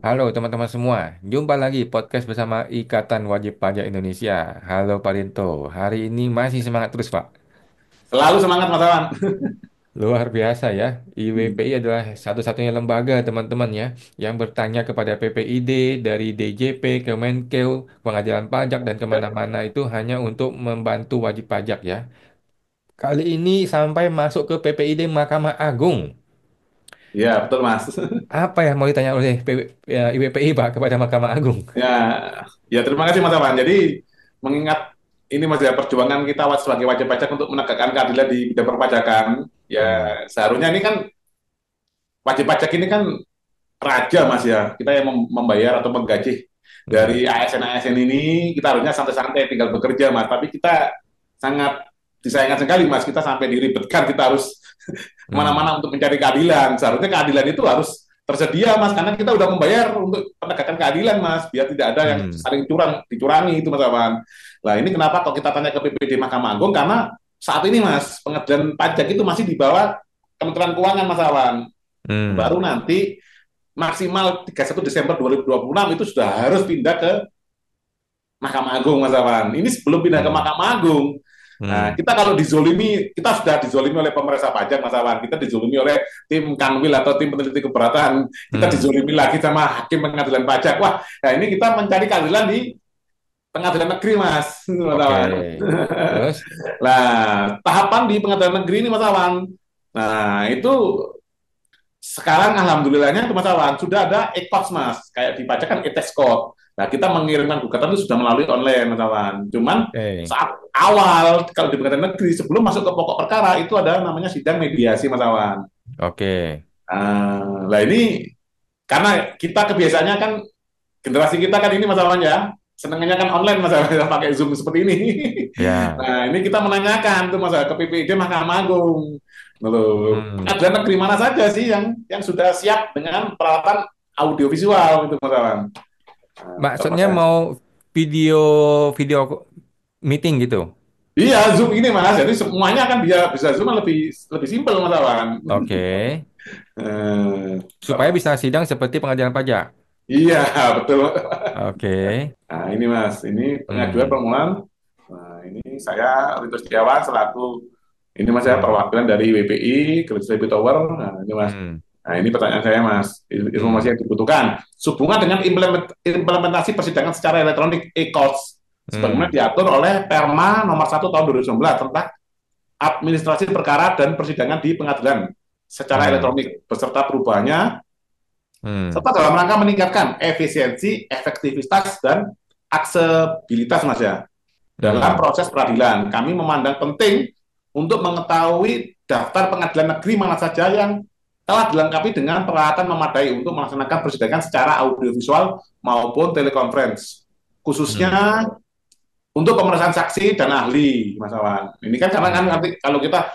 Halo teman-teman semua, jumpa lagi podcast bersama Ikatan Wajib Pajak Indonesia. Halo Pak Rinto, hari ini masih semangat terus Pak. Selalu semangat Mas Awan. Luar biasa ya, Hmm. IWPI adalah satu-satunya lembaga teman-teman ya yang bertanya kepada PPID dari DJP, Kemenkeu, Pengadilan Pajak dan kemana-mana itu hanya untuk membantu wajib pajak ya. Kali ini sampai masuk ke PPID Mahkamah Agung. Ya, betul Mas. Apa yang mau ditanya oleh IWPI Pak kepada Mahkamah Agung? Ya, ya terima kasih Mas Awan. Jadi mengingat ini Mas ya perjuangan kita sebagai wajib pajak untuk menegakkan keadilan di bidang perpajakan. Ya, Hmm. seharusnya ini kan wajib pajak ini kan raja Mas ya. Kita yang membayar atau menggaji Hmm. dari ASN-ASN ini kita harusnya santai-santai tinggal bekerja Mas. Tapi kita sangat disayangkan sekali Mas. Kita sampai diribetkan kita harus Hmm. kemana-mana untuk mencari keadilan. Seharusnya keadilan itu harus tersedia, Mas, karena kita udah membayar untuk penegakan keadilan, Mas, biar tidak ada yang Hmm. saling dicurangi itu, Mas Awan. Nah, ini kenapa kalau kita tanya ke PPD Mahkamah Agung, karena saat ini, Mas, pengadilan pajak itu masih di bawah Kementerian Keuangan, Mas Awan. Hmm. Baru nanti maksimal 31 Desember 2026 itu sudah harus pindah ke Mahkamah Agung, Mas Awan. Ini sebelum pindah ke Hmm. Mahkamah Agung, nah, Hmm. kita kalau dizolimi, kita sudah dizolimi oleh pemerintah pajak, Mas Awan. Kita dizolimi oleh tim Kanwil atau tim peneliti keberatan. Kita Hmm. dizolimi lagi sama hakim pengadilan pajak. Wah, nah ini kita mencari keadilan di pengadilan negeri, Mas. Mas Oke. Awan. Terus? Nah, tahapan di pengadilan negeri ini, Mas Awan. Nah, itu sekarang alhamdulillahnya Mas Awan sudah ada e-cost Mas, kayak di pajak kan e-tax code. Nah, kita mengirimkan gugatan itu sudah melalui online Mas Awan. Cuman Oke. saat awal kalau di pengadilan negeri sebelum masuk ke pokok perkara itu ada namanya sidang mediasi Mas Awan. Oke. Nah ini karena kita kebiasaannya kan generasi kita kan ini Mas Awan ya, senangnya kan online Mas Awan ya, pakai Zoom seperti ini. Ya. Nah, ini kita menanyakan tuh Mas ke PPID Mahkamah Agung. Loh, Hmm. ada negeri mana saja sih yang sudah siap dengan peralatan audiovisual itu Mas Awan. Nah, Maksudnya termasuk mau video video meeting gitu. iya Zoom ini Mas, jadi semuanya kan bisa Zoom kan lebih lebih simpel Mas Awan. Oke. Supaya Termasuk, bisa sidang seperti pengadilan pajak. iya betul. Oke. Nah ini Mas, ini pengajuan Hmm. permohonan. Nah ini saya Rito Setiawan selaku ini Mas ya Hmm. perwakilan dari WPI Kredit Debit Tower. Nah ini Mas. Hmm. Nah ini pertanyaan saya Mas, informasi Hmm. yang dibutuhkan sehubungan dengan implementasi persidangan secara elektronik e-courts sebagaimana Hmm. diatur oleh Perma nomor 1 tahun 2019 tentang administrasi perkara dan persidangan di pengadilan secara Hmm. elektronik beserta perubahannya Hmm. serta dalam rangka meningkatkan efisiensi, efektivitas dan aksesibilitas Mas ya dalam Hmm. proses peradilan. Kami memandang penting untuk mengetahui daftar pengadilan negeri mana saja yang telah dilengkapi dengan peralatan memadai untuk melaksanakan persidangan secara audiovisual maupun telekonferensi. Hmm. Khususnya untuk pemeriksaan saksi dan ahli, Mas Awan. Ini kan karena kan Hmm. nanti kalau kita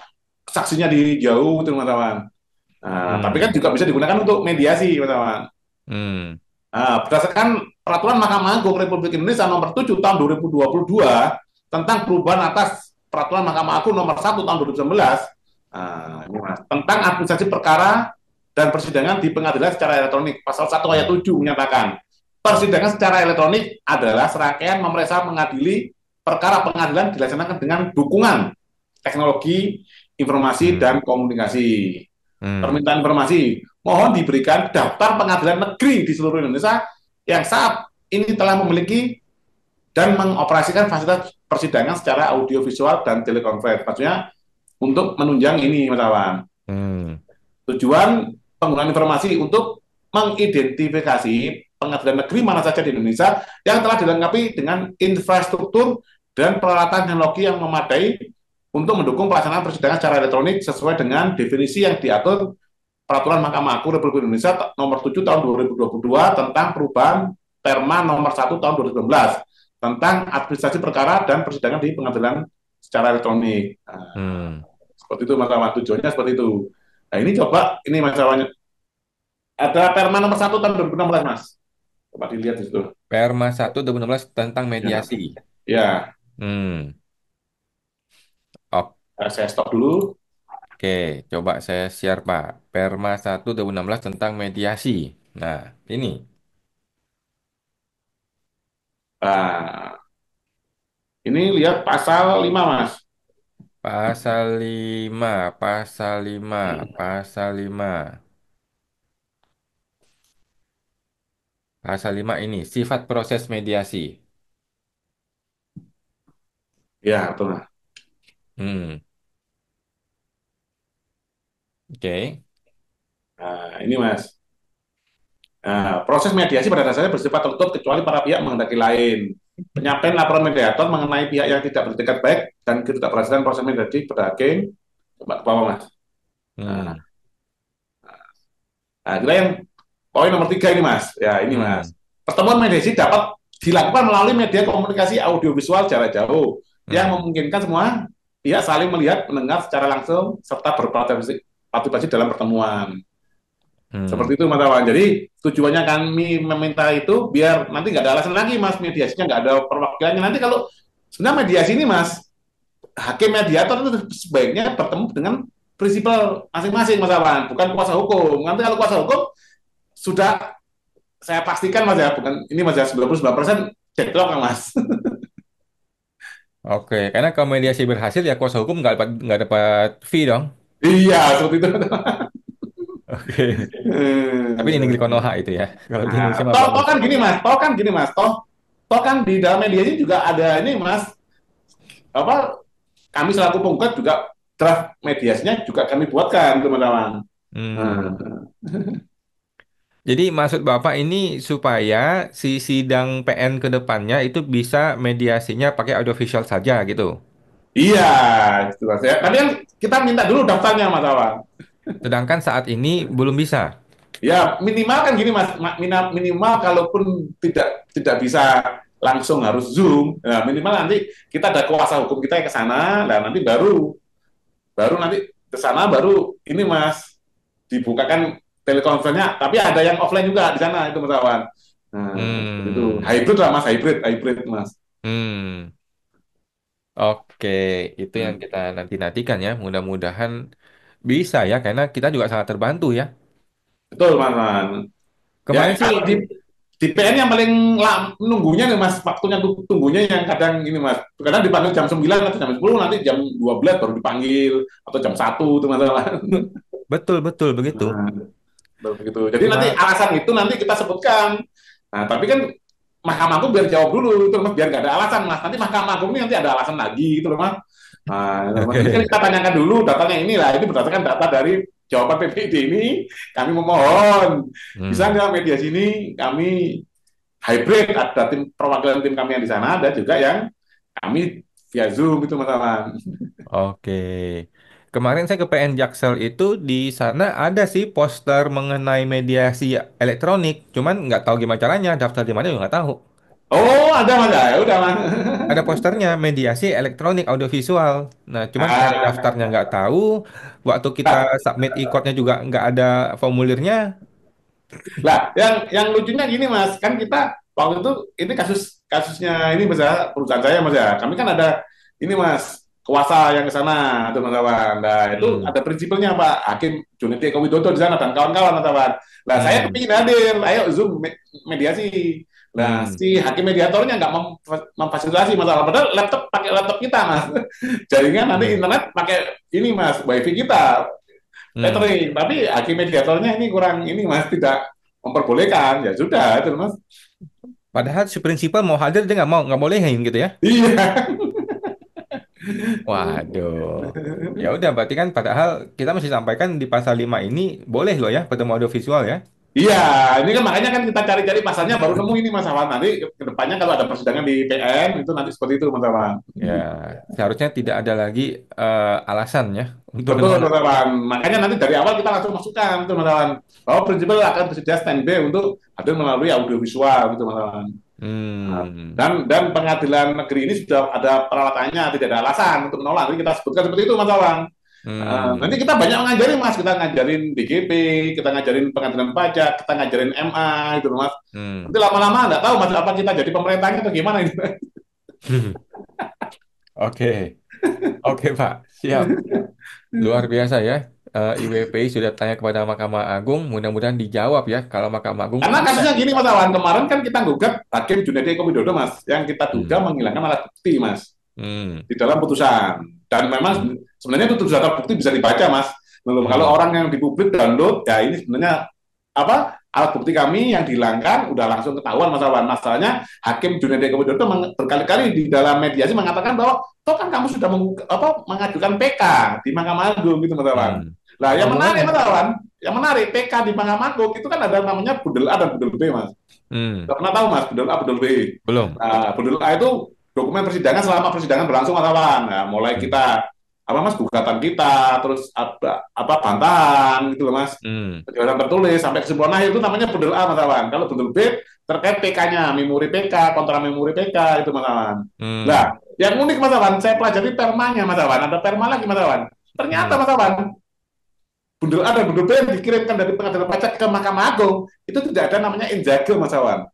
saksinya di jauh itu Mas Awan. Nah, tapi kan Hmm. juga bisa digunakan untuk mediasi, Mas Awan. Hmm. Nah, berdasarkan peraturan Mahkamah Agung Republik Indonesia nomor 7 tahun 2022 tentang perubahan atas peraturan Mahkamah Agung nomor 1 tahun 2019 tentang administrasi perkara dan persidangan di pengadilan secara elektronik. Pasal 1 ayat Hmm. 7 menyatakan persidangan secara elektronik adalah serangkaian memeriksa mengadili perkara pengadilan dilaksanakan dengan dukungan teknologi informasi Hmm. dan komunikasi. Hmm. Permintaan informasi, mohon diberikan daftar pengadilan negeri di seluruh Indonesia yang saat ini telah memiliki dan mengoperasikan fasilitas persidangan secara audiovisual dan telekonferensi. Maksudnya untuk menunjang ini, Mas Awan. Hmm. Tujuan penggunaan informasi untuk mengidentifikasi pengadilan negeri mana saja di Indonesia yang telah dilengkapi dengan infrastruktur dan peralatan teknologi yang memadai untuk mendukung pelaksanaan persidangan secara elektronik sesuai dengan definisi yang diatur Peraturan Mahkamah Agung Republik Indonesia nomor 7 tahun 2022 tentang perubahan Perma nomor 1 tahun 2019 tentang administrasi perkara dan persidangan di pengadilan secara elektronik. Nah, Hmm. seperti itu Mas Awan, tujuannya seperti itu. Nah, ini coba ini Mas Awan, ada Perma nomor 1 tahun 2016 Mas. Coba dilihat di situ. Perma 1 2016 tentang Ya. mediasi. Ya, Hmm. saya stop dulu. Oke, coba saya share Pak. Perma 1 2016 tentang mediasi. Nah, ini. Nah, ini lihat pasal 5 Mas. Pasal 5, pasal 5, pasal 5. Pasal 5 ini, sifat proses mediasi. Ya, betul Mas. Hmm, oke. Nah, ini Mas. Nah, proses mediasi pada dasarnya bersifat tertutup kecuali para pihak menghendaki lain. Penyampaian laporan mediator mengenai pihak yang tidak bertekad baik dan ketidakberhasilan proses mediasi pada hakim. Coba ke bawah, Mas. Nah, Hmm, nah, kita yang poin nomor 3 ini, Mas. Ya, ini, Mas. hmm, Pertemuan mediasi dapat dilakukan melalui media komunikasi audiovisual jarak jauh yang hmm, memungkinkan semua pihak saling melihat, mendengar secara langsung, serta berpartisipasi dalam pertemuan. hmm. Seperti itu Mas Awan. Jadi tujuannya kami meminta itu biar nanti nggak ada alasan lagi Mas mediasinya nggak ada perwakilannya. Nanti kalau sebenarnya mediasi ini Mas, hakim mediator itu sebaiknya bertemu dengan prinsipal masing-masing Mas Awan, bukan kuasa hukum. Nanti kalau kuasa hukum sudah saya pastikan Mas ya, bukan ini Mas ya 99% deadlock kan Mas. Oke, karena kalau mediasi berhasil ya kuasa hukum nggak dapat fee dong. Iya, seperti itu. Oke. Tapi di negeri Konoha itu ya. Kalau di Indonesia Nah, mah toh, toh bagus. kan gini Mas, toh kan gini Mas, toh kan di dalam mediasi juga ada ini Mas, apa kami selaku penggugat juga draft mediasinya juga kami buatkan teman-teman. Hmm. Nah, Jadi maksud Bapak ini supaya si sidang PN ke depannya itu bisa mediasinya pakai audiovisual saja gitu. iya, gitu Mas. Ya, tapi kan kita minta dulu daftarnya Mas Awan. Sedangkan saat ini belum bisa. Ya minimal kan gini Mas, minimal kalaupun tidak bisa langsung harus Zoom, nah, minimal nanti kita ada kuasa hukum kita yang ke sana, nah nanti baru baru nanti ke sana baru ini Mas dibukakan telekonferensinya, tapi ada yang offline juga di sana itu Mas Awan. Nah, itu Hmm. hybrid lah Mas, hybrid Mas. Hmm. Oke, itu yang Hmm. kita nanti-nantikan ya. Mudah-mudahan bisa ya, karena kita juga sangat terbantu ya. Betul, Mas. Man. Kemarin Ya, sih, kalau di PN yang paling nunggunya nih, Mas, waktunya tunggunya yang kadang ini, Mas. Kadang dipanggil jam 9 atau jam 10 nanti jam 12 baru dipanggil, atau jam 1 itu, Mas. betul-betul begitu. Nah, begitu. Jadi nanti Cuma, alasan itu nanti kita sebutkan. Nah, tapi kan Mahkamah Agung biar jawab dulu, itu, Mas, biar nggak ada alasan, Mas. Nanti Mahkamah Agung ini nanti ada alasan lagi, gitu loh, Mas. Nah, ini kan oke, kita tanyakan dulu datanya inilah, ini berdasarkan data dari jawaban PPD ini, kami memohon bisa hmm, nggak mediasi ini kami hybrid, ada tim perwakilan tim kami yang di sana, ada juga yang kami via Zoom itu teman-teman. oke. Kemarin saya ke PN Jaksel itu di sana ada sih poster mengenai mediasi elektronik. Cuman nggak tahu gimana caranya, daftar di mana juga nggak tahu. Oh ada mas ya udah mas. Ada posternya mediasi elektronik audiovisual. Nah, cuman karena daftarnya nggak tahu, waktu kita Nah, submit e-code-nya juga nggak ada formulirnya. lah, yang lucunya gini mas, kan kita waktu itu ini kasusnya ini mas ya, perusahaan saya mas ya, kami kan ada ini mas kuasa yang ke sana teman-teman. Nah itu Hmm, ada prinsipalnya Pak Hakim Juniti Eko Widodo di sana dan kawan-kawan teman-teman. Nah saya hmm, kepingin hadir, ayo Zoom mediasi. Nah hmm, si hakim mediatornya nggak memfasilitasi masalah, padahal laptop pakai laptop kita mas, jaringan nanti hmm, internet pakai ini mas wifi kita hmm. tethering, tapi hakim mediatornya ini kurang ini mas tidak memperbolehkan, ya sudah itu mas. Padahal si prinsipal mau hadir dia nggak bolehin gitu ya. Iya. Waduh. Ya udah berarti kan padahal kita mesti sampaikan di pasal 5 ini boleh loh ya ketemu audio visual ya. Iya, ini kan makanya kan kita cari-cari pasalnya baru nemu ini Mas Awan. Nanti ke depannya kalau ada persidangan di PN itu nanti seperti itu Mas Awan. Ya, seharusnya tidak ada lagi alasan ya untuk Betul menolak. Mas Awan. Makanya nanti dari awal kita langsung masukkan itu Mas Awan. Bahwa prinsipal akan bersedia standby untuk hadir melalui audiovisual gitu Mas Awan. Nah, Hmm, dan pengadilan negeri ini sudah ada peralatannya, tidak ada alasan untuk menolak. Jadi kita sebutkan seperti itu Mas Awan. Nanti hmm, kita banyak ngajarin Mas, kita ngajarin DGP, kita ngajarin pengadilan pajak, kita ngajarin MA itu Mas. hmm. Nanti lama-lama nggak tahu Mas apa kita jadi pemerintahnya atau gimana ini. Oke, oke Pak, siap. Luar biasa ya. IWPI sudah tanya kepada Mahkamah Agung, mudah-mudahan dijawab ya. Kalau Mahkamah Agung Karena iya. kasusnya gini Mas Awan, kemarin kan kita gugat Hakim Junedi Eko Widodo Mas, yang kita duga Hmm. menghilangkan alat bukti Mas Hmm. di dalam putusan. Dan memang Hmm. sebenarnya itu data bukti bisa dibaca Mas. Kalau Hmm. orang yang di publik download, ya ini sebenarnya apa alat bukti kami yang dihilangkan udah langsung ketahuan Mas Awan. Masalahnya Hakim Junedi Eko Widodo berkali-kali di dalam mediasi mengatakan bahwa toh kan kamu sudah mengajukan PK di Mahkamah Agung gitu Mas Awan. Hmm. Lah yang menarik Mas Omongannya. Awan, yang menarik PK di Mahkamah Agung itu kan ada namanya Budel A dan Budel B Mas. Hmm. Nggak pernah tahu Mas Budel A, Budel B. Belum. Nah, Budel A itu dokumen persidangan selama persidangan berlangsung Mas Awan. Nah, mulai Hmm. kita apa Mas gugatan kita, terus apa bantahan gitu loh Mas. Hmm. Penjelasan tertulis sampai kesimpulan akhir itu namanya Budel A Mas Awan. Kalau Budel B terkait PK-nya, memori PK, kontra memori PK itu Mas Awan. Nah, Hmm. yang unik Mas Awan, saya pelajari permanya Mas Awan. Ada perma lagi Mas Awan. Ternyata Hmm. Mas Awan, bundel A dan bundel B yang dikirimkan dari pengadilan pajak ke Mahkamah Agung itu tidak ada namanya injage Mas Awan.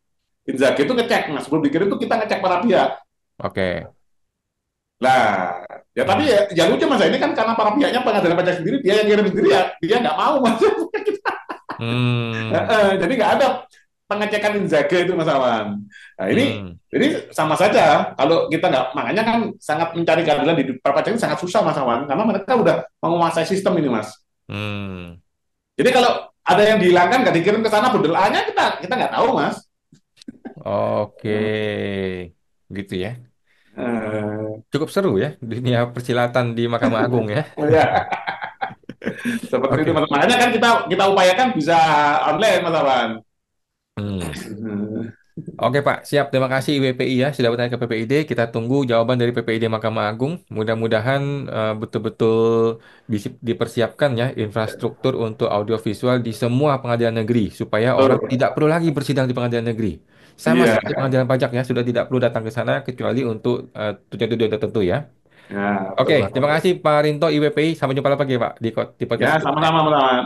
Inzaghi itu ngecek, nah sebelum dikirim itu kita ngecek para pihak. Oke. Lah, ya tapi Hmm. ya lucu mas, ini kan karena para pihaknya pengadilan pajak sendiri, dia yang kirim sendiri ya, dia nggak mau mas. Hmm. Jadi nggak ada pengecekan Inzaghi itu mas Awan. Nah Hmm. ini sama saja kalau kita nggak, makanya kan sangat mencari keadilan di para pajak ini sangat susah mas Awan, karena mereka udah menguasai sistem ini mas. Hmm. Jadi kalau ada yang dihilangkan nggak dikirim ke sana bundel A-nya kita nggak tahu mas. Oke. Gitu ya. Eh, Cukup seru ya dunia persilatan di Mahkamah Agung ya. ya. Seperti itu Oke. mas. Makanya kan kita upayakan bisa online mas Awan. Hmm. Oke Pak, siap. Terima kasih WPI ya sudah bertanya ke PPID. Kita tunggu jawaban dari PPID Mahkamah Agung. Mudah-mudahan betul-betul bisa dipersiapkan ya infrastruktur untuk audiovisual di semua pengadilan negeri supaya orang Betul. tidak perlu lagi bersidang di pengadilan negeri. Sama Iya. seperti pengadilan pajak ya, sudah tidak perlu datang ke sana kecuali untuk tujuan-tujuan tertentu ya. Ya, Oke, betul mas. terima kasih Pak Rinto IWPI. Sampai jumpa lagi Pak di Ya, podcast berikutnya. sama-sama mas Awan.